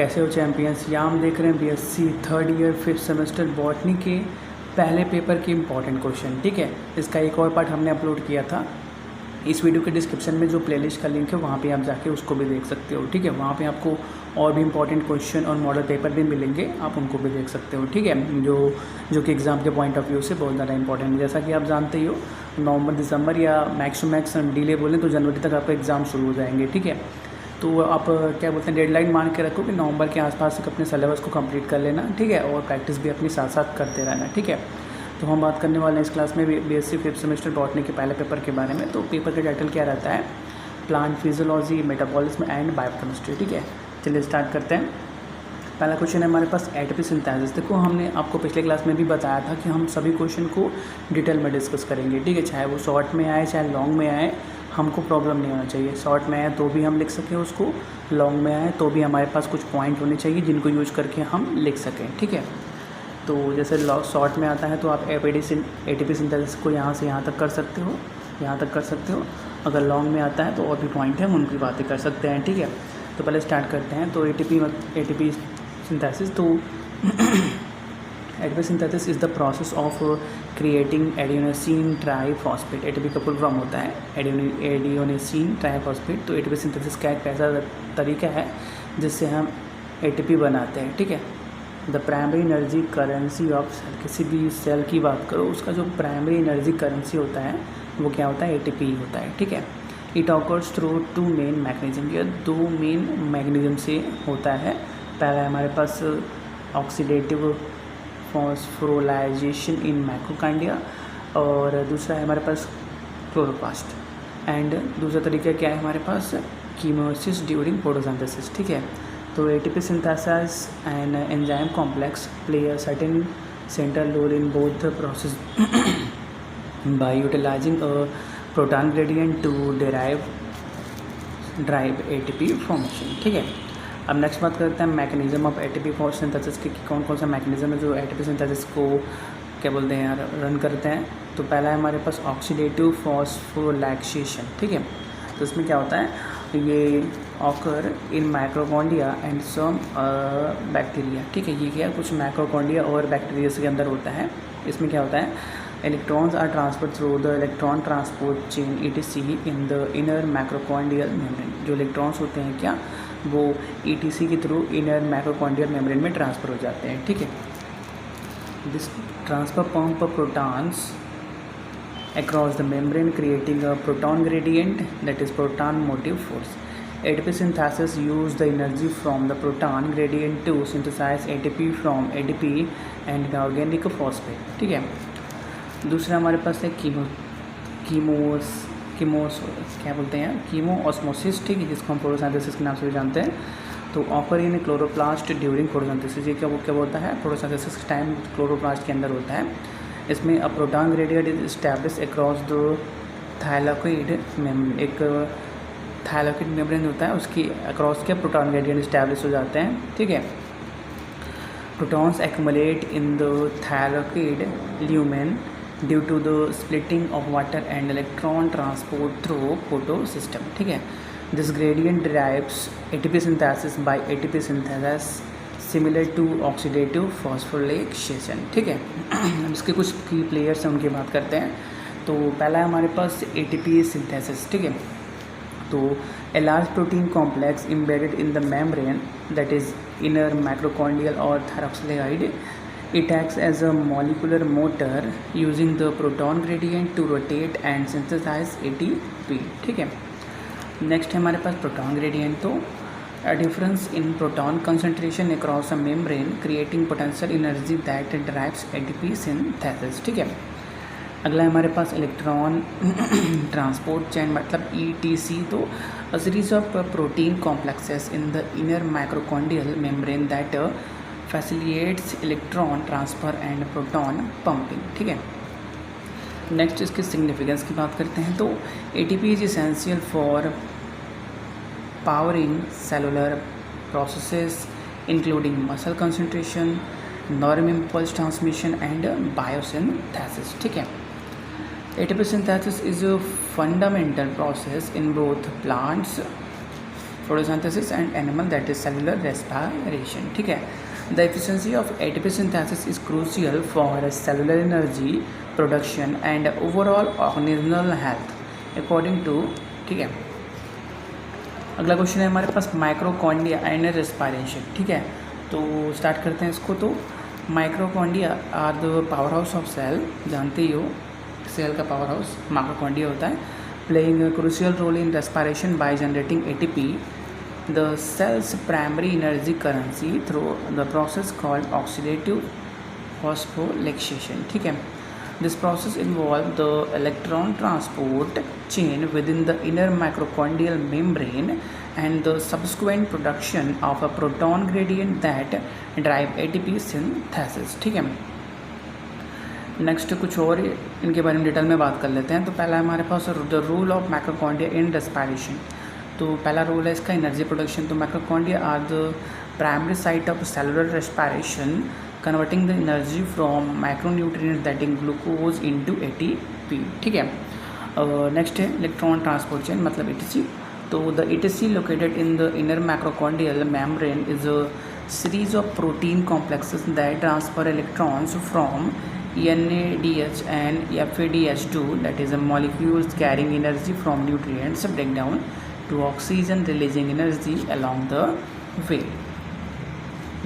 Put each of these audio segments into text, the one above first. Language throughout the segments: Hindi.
कैसे हो चैम्पियंस। यहाँ हम देख रहे हैं BSc third year 5th semester botany के पहले पेपर के इम्पॉर्टेंट क्वेश्चन। ठीक है, इसका एक और पार्ट हमने अपलोड किया था। इस वीडियो के डिस्क्रिप्शन में जो प्लेलिस्ट का लिंक है वहाँ पे आप जाके उसको भी देख सकते हो। ठीक है, वहाँ पे आपको और भी इम्पॉर्टेंट क्वेश्चन और मॉडल पेपर भी मिलेंगे, आप उनको भी देख सकते हो। ठीक है, जो कि एग्ज़ाम के पॉइंट ऑफ व्यू से बहुत ज़्यादा इंपॉर्टेंट है। जैसा कि आप जानते ही हो, नवंबर दिसंबर या मैक्स टू मैक्स डिले बोलें तो जनवरी तक आपका एग्ज़ाम शुरू हो जाएंगे। ठीक है, तो आप क्या बोलते हैं, डेडलाइन मान के रखो कि नवंबर के आसपास तक अपने सिलेबस को कंप्लीट कर लेना। ठीक है, और प्रैक्टिस भी अपनी साथ साथ करते रहना। ठीक है, तो हम बात करने वाले हैं इस क्लास में बीएससी 5th सेमेस्टर बॉटनी के पहले पेपर के बारे में। तो पेपर का टाइटल क्या रहता है, plant physiology, metabolism and biochemistry. ठीक है, चलिए स्टार्ट करते हैं। पहला क्वेश्चन है हमारे पास एटीपी सिंथेसिस। देखो, हमने आपको पिछले क्लास में भी बताया था कि हम सभी क्वेश्चन को डिटेल में डिस्कस करेंगे। ठीक है, चाहे वो शॉर्ट में आए चाहे लॉन्ग में आए, हमको प्रॉब्लम नहीं होना चाहिए। शॉर्ट में आए तो भी हम लिख सकें उसको, लॉन्ग में आए तो भी हमारे पास कुछ पॉइंट होने चाहिए जिनको यूज करके हम लिख सकें। ठीक है, तो जैसे शॉर्ट में आता है तो आप एटीपी सिंथेसिस को यहाँ से यहाँ तक कर सकते हो, यहाँ तक कर सकते हो। अगर लॉन्ग में आता है तो और भी पॉइंट है, हम उनकी बातें कर सकते हैं। ठीक है, तो पहले स्टार्ट करते हैं। तो एटीपी सिंथेसिस, तो ATP synthesis is the process of creating adenosine triphosphate. ATP का फुल फॉर्म होता है एडियोनेसिन ट्राइफॉस्फेट। तो एटीपी सिंथेसिस का एक ऐसा तरीका है जिससे हम एटीपी बनाते हैं। ठीक है, the primary energy currency of cell. किसी भी सेल की बात करो, उसका जो प्राइमरी एनर्जी करेंसी होता है वो क्या होता है, एटीपी होता है। ठीक है, it occurs through two main mechanism. यह दो मेन मैकेनिज्म से होता है। पहला है हमारे पास ऑक्सीडेटिव फॉस्फोराइलेशन इन माइटोकॉन्ड्रिया, और दूसरा है हमारे पास क्लोरोप्लास्ट। एंड दूसरा तरीका क्या है हमारे पास, कीमोसिस ड्यूरिंग फोटोसिंथेसिस। ठीक है, तो ATP synthesis and enzyme complex play a certain central role in both the process by utilising a proton gradient to drive ATP formation. ठीक है, अब नेक्स्ट बात करते हैं मैकेनिज्म ऑफ एटीपी सिंथेसिस के, कौन कौन सा मैकेनिज्म है जो एटीपी सिंथेसिस को क्या बोलते हैं यार, रन करते हैं। तो पहला है हमारे पास ऑक्सीडेटिव फॉस्फोराइलेशन। ठीक है, तो इसमें क्या होता है, ये occur in mitochondria and some bacteria. ठीक है, ये क्या कुछ माइक्रोकॉन्ड्रिया और बैक्टीरिया के अंदर होता है। इसमें क्या होता है, electrons are transfer through the electron transport chain ETC in the inner mitochondrial membrane. जो इलेक्ट्रॉन्स होते हैं क्या, वो ETC के थ्रू इनर माइक्रोकॉन्ड्रियल मेम्ब्रेन में ट्रांसफ़र हो जाते हैं। ठीक है, this transfer pump protons across the membrane creating a proton gradient, that is proton motive force. ATP synthesis use the energy from the proton gradient to synthesize ATP from ADP and inorganic phosphate. ठीक है, दूसरा हमारे पास है कीमोस क्या बोलते हैं, कीमो ऑस्मोसिस। ठीक है, जिसको हम फोटोसिंथेसिस के नाम से भी जानते हैं। तो occur in chloroplast during photosynthesis. ये क्या होता है, फोटोसिंथेसिस के टाइम क्लोरोप्लास्ट के अंदर होता है। इसमें अ proton gradient is establish across the thylakoid membrane. एक थाइलाकोइड मेम्ब्रेन होता है, उसकी अक्रॉस के प्रोटॉन ग्रेडियंट एस्टैब्लिश हो जाते हैं। ठीक है, protons accumulate in the thylakoid lumen due to the splitting of water and electron transport through photosystem. ठीक है, this gradient derives ATP synthesis by ATP synthesis similar to oxidative phosphorylation. ठीक है, इसके कुछ की प्लेयर्स हैं, उनकी बात करते हैं। तो पहला है हमारे पास एटीपी सिंथेसिस। ठीक है, तो a large protein complex embedded in the membrane, that is inner mitochondrial और thylakoid, it acts as a molecular motor using the proton gradient to rotate and synthesize ATP। ठीक है, नेक्स्ट है हमारे पास प्रोटॉन ग्रेडियंट। तो a difference in proton concentration across a membrane creating potential energy that drives ATP synthesis। ठीक है, अगला है हमारे पास इलेक्ट्रॉन ट्रांसपोर्ट चेन मतलब ETC। तो a series of protein complexes in the inner mitochondrial membrane that facilitates electron transfer and proton pumping। ठीक है, नेक्स्ट इसके सिग्निफिकेंस की बात करते हैं। तो ATP is essential for powering cellular processes including muscle concentration, neuron impulse transmission and biosynthesis। ठीक है, ATP synthesis is a fundamental process in both plants photosynthesis and animal, that is cellular respiration. ठीक है. The efficiency of ATP synthesis is crucial for cellular energy production and overall organismal health according to. ठीक है. अगला क्वेश्चन है हमारे पास माइक्रोकॉन्ड्रिया एंड रेस्पिरेशन. ठीक है, तो स्टार्ट करते हैं इसको. तो mitochondria are the powerhouse of cell. जानते ही हो सेल का पावर हाउस माइक्रोकॉन्ड्रिया होता है. Playing a crucial role in respiration by generating ATP, the cell's primary energy currency through the process called oxidative phosphorylation. ठीक है. This process involves the electron transport chain within the inner mitochondrial membrane and the subsequent production of a proton gradient that drive ATP synthesis. ठीक है. नेक्स्ट कुछ और इनके बारे में डिटेल में बात कर लेते हैं. तो पहला हमारे पास the role of mitochondria in respiration. तो पहला रोल है इसका एनर्जी प्रोडक्शन. तो mitochondria are the primary site of cellular respiration, converting the energy from macronutrients that is glucose into ATP. ठीक है. नेक्स्ट है इलेक्ट्रॉन ट्रांसपोर्ट चेन मतलब ETC. तो the ETC located in the inner mitochondrial membrane is a series of protein complexes that transfer electrons from NADH and FADH2, that is a molecules carrying energy from nutrients breakdown to oxygen releasing energy along the way.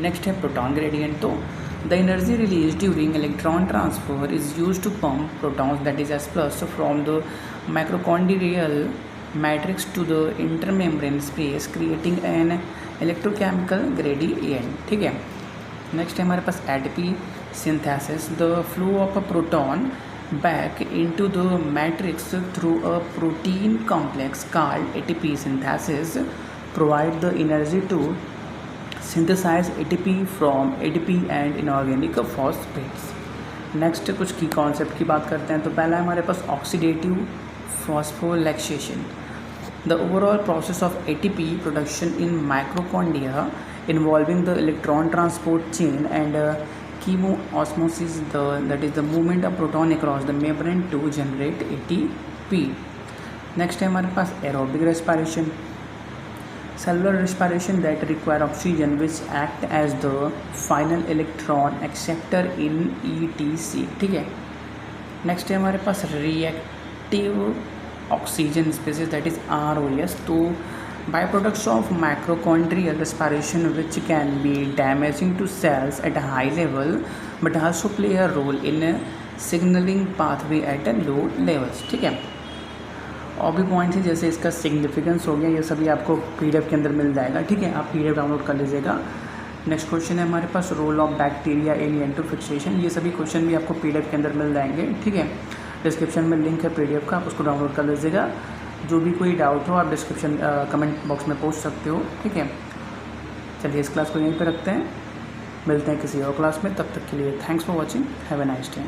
Next है प्रोटॉन ग्रेडियंट. तो the energy release during electron transfer is use to pump protons, that is S plus, from the mitochondrial matrix to the intermembrane space, creating an electrochemical gradient. ठीक है. नेक्स्ट है हमारे पास ATP synthesis. The flow of a proton back into the matrix through a protein complex called ATP synthesis provide the energy to synthesize ATP from ADP and inorganic phosphates. Next कुछ की कॉन्सेप्ट की बात करते हैं. तो पहला है हमारे पास oxidative phosphorylation. The overall process of ATP production in mitochondria involving the electron transport chain and chemosmosis, that is the movement of proton across the membrane to generate ATP. Next है हमारे पास aerobic respiration. Cellular respiration that require oxygen, which act as the final electron acceptor in ETC. ठीक है. नेक्स्ट है हमारे पास reactive oxygen species, that is ROS. तो byproducts of mitochondrial respiration which can be damaging to cells at a high level but also play a role in a signaling pathway at a low levels. ठीक है. और भी पॉइंट्स हैं जैसे इसका सिग्निफिकेंस हो गया, ये सभी आपको PDF के अंदर मिल जाएगा. ठीक है, आप PDF डाउनलोड कर लीजिएगा. नेक्स्ट क्वेश्चन है हमारे पास रोल ऑफ बैक्टीरिया इन एंटो फिक्सेशन. ये सभी क्वेश्चन भी आपको PDF के अंदर मिल जाएंगे. ठीक है. डिस्क्रिप्शन में लिंक है PDF का, आप उसको डाउनलोड कर लीजिएगा. जो भी कोई डाउट हो आप डिस्क्रिप्शन कमेंट बॉक्स में पूछ सकते हो. ठीक है. चलिए इस क्लास को यहीं पर रखते हैं, मिलते हैं किसी और क्लास में. तब तक के लिए thanks for watching. Have a nice day.